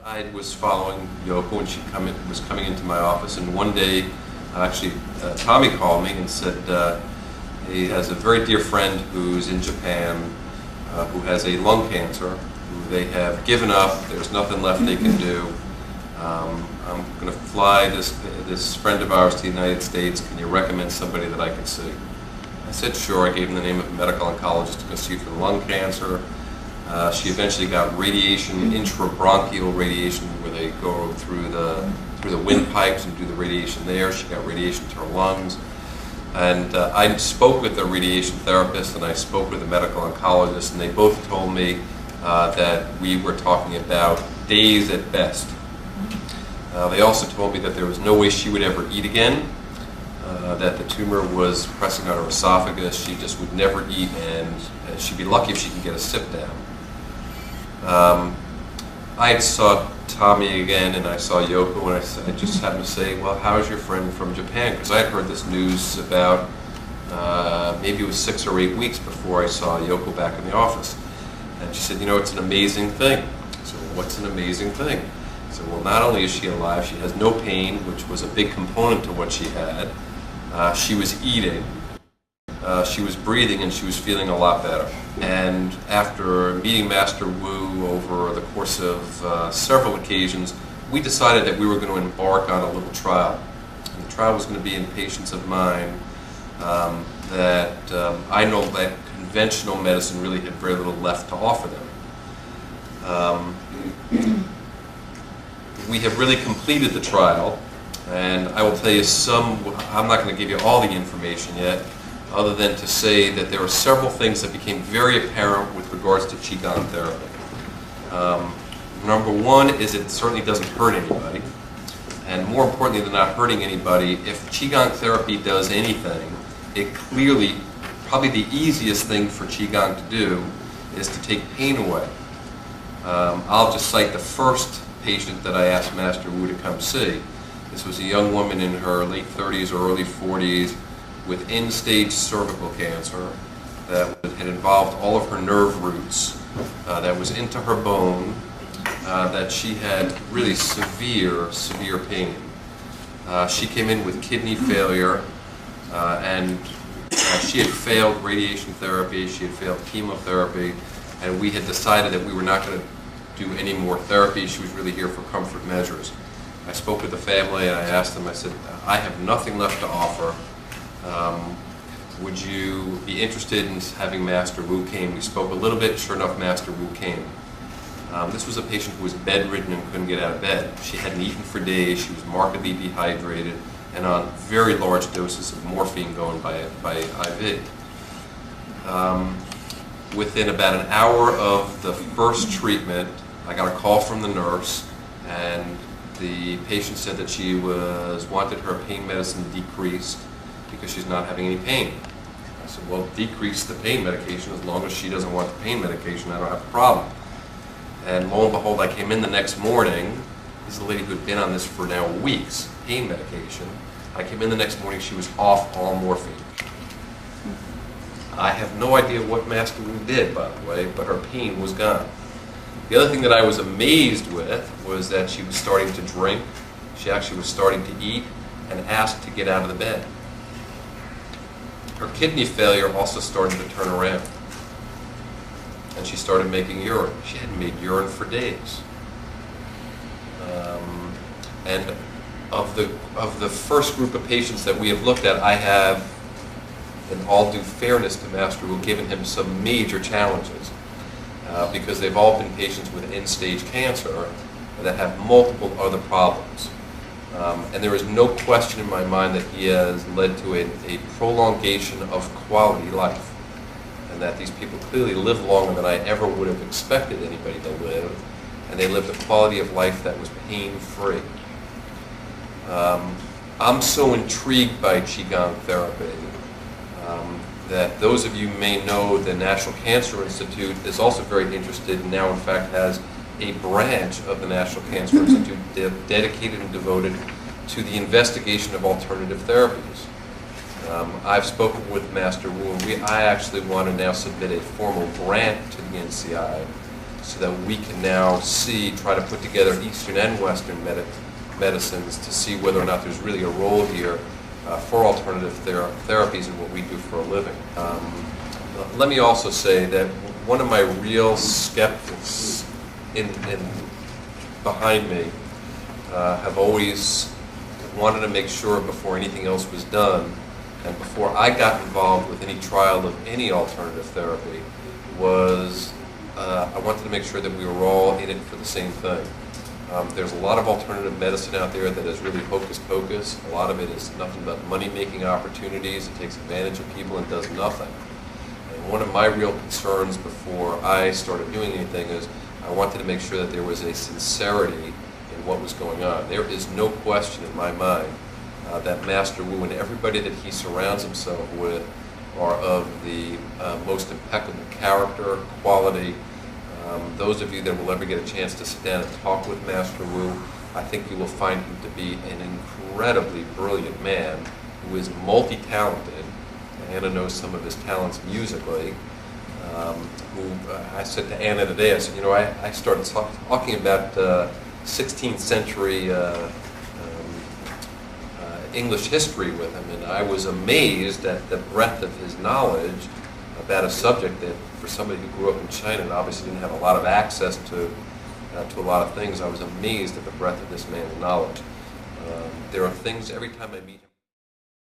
I was following Yoko when she was coming into my office, and one day, actually, Tomi called me and said he has a very dear friend who's in Japan who has a lung cancer, who they have given up, there's nothing left they can do. I'm going to fly this friend of ours to the United States. Can you recommend somebody that I can see? I said sure. I gave him the name of a medical oncologist to go see for the lung cancer. She eventually got radiation, intra-bronchial radiation, where they go through the windpipes and do the radiation there. She got radiation to her lungs. And I spoke with the radiation therapist and I spoke with the medical oncologist, and they both told me that we were talking about days at best. They also told me that there was no way she would ever eat again, that the tumor was pressing on her esophagus. She just would never eat, and she'd be lucky if she could get a sit down. I saw Tomi again, and I saw Yoko, and I just happened to say, well, how's your friend from Japan? Because I had heard this news about maybe it was 6 or 8 weeks before I saw Yoko back in the office. And she said, you know, it's an amazing thing. So what's an amazing thing? So, well, not only is she alive, she has no pain, which was a big component to what she had. She was eating, she was breathing, and she was feeling a lot better. And after meeting Master Wu over the course of several occasions, we decided that we were going to embark on a little trial. And the trial was going to be in patients of mine that I know that conventional medicine really had very little left to offer them. We have really completed the trial, and I will tell you I'm not going to give you all the information yet, other than to say that there are several things that became very apparent with regards to Qigong therapy. Number one is it certainly doesn't hurt anybody, and more importantly than not hurting anybody, if Qigong therapy does anything, it clearly, probably the easiest thing for Qigong to do is to take pain away. I'll just cite the first patient that I asked Master Wu to come see. This was a young woman in her late 30s or early 40s with end-stage cervical cancer that had involved all of her nerve roots, that was into her bone, that she had really severe pain. She came in with kidney failure, and she had failed radiation therapy, she had failed chemotherapy, and we had decided that we were not going to do any more therapy. She was really here for comfort measures. I spoke with the family and I asked them, I said, I have nothing left to offer. Would you be interested in having Master Wu came? We spoke a little bit, sure enough, Master Wu came. This was a patient who was bedridden and couldn't get out of bed. She hadn't eaten for days, she was markedly dehydrated, and on very large doses of morphine going by IV. Within about an hour of the first treatment, I got a call from the nurse, and the patient said that she wanted her pain medicine decreased because she's not having any pain. I said, well, decrease the pain medication. As long as she doesn't want the pain medication, I don't have a problem. And lo and behold, I came in the next morning. This is a lady who had been on this for now weeks, pain medication. I came in the next morning, she was off all morphine. I have no idea what Master Wu did, by the way, but her pain was gone. The other thing that I was amazed with was that she was starting to drink, she actually was starting to eat, and asked to get out of the bed. Her kidney failure also started to turn around, and she started making urine. She hadn't made urine for days. And of the first group of patients that we have looked at, I have, in all due fairness to Master Wu, given him some major challenges because they've all been patients with end-stage cancer that have multiple other problems. And there is no question in my mind that he has led to a prolongation of quality life, and that these people clearly live longer than I ever would have expected anybody to live, and they lived a quality of life that was pain-free. I'm so intrigued by Qigong therapy that those of you may know the National Cancer Institute is also very interested, and now in fact has a branch of the National Cancer Institute dedicated and devoted to the investigation of alternative therapies. I've spoken with Master Wu, and I actually want to now submit a formal grant to the NCI so that we can now try to put together Eastern and Western medicines to see whether or not there's really a role here for alternative therapies in what we do for a living. Let me also say that one of my real skeptics behind me have always wanted to make sure before anything else was done and before I got involved with any trial of any alternative therapy was I wanted to make sure that we were all in it for the same thing. There's a lot of alternative medicine out there that is really hocus pocus. A lot of it is nothing but money-making opportunities. It takes advantage of people and does nothing. And one of my real concerns before I started doing anything is I wanted to make sure that there was a sincerity in what was going on. There is no question in my mind that Master Wu and everybody that he surrounds himself with are of the most impeccable character, quality. Those of you that will ever get a chance to sit down and talk with Master Wu, I think you will find him to be an incredibly brilliant man who is multi-talented. Anna knows some of his talents musically. I said to Anna today, I said, you know, I started talking about 16th century English history with him, and I was amazed at the breadth of his knowledge about a subject that, for somebody who grew up in China and obviously didn't have a lot of access to a lot of things, I was amazed at the breadth of this man's knowledge. There are things every time I meet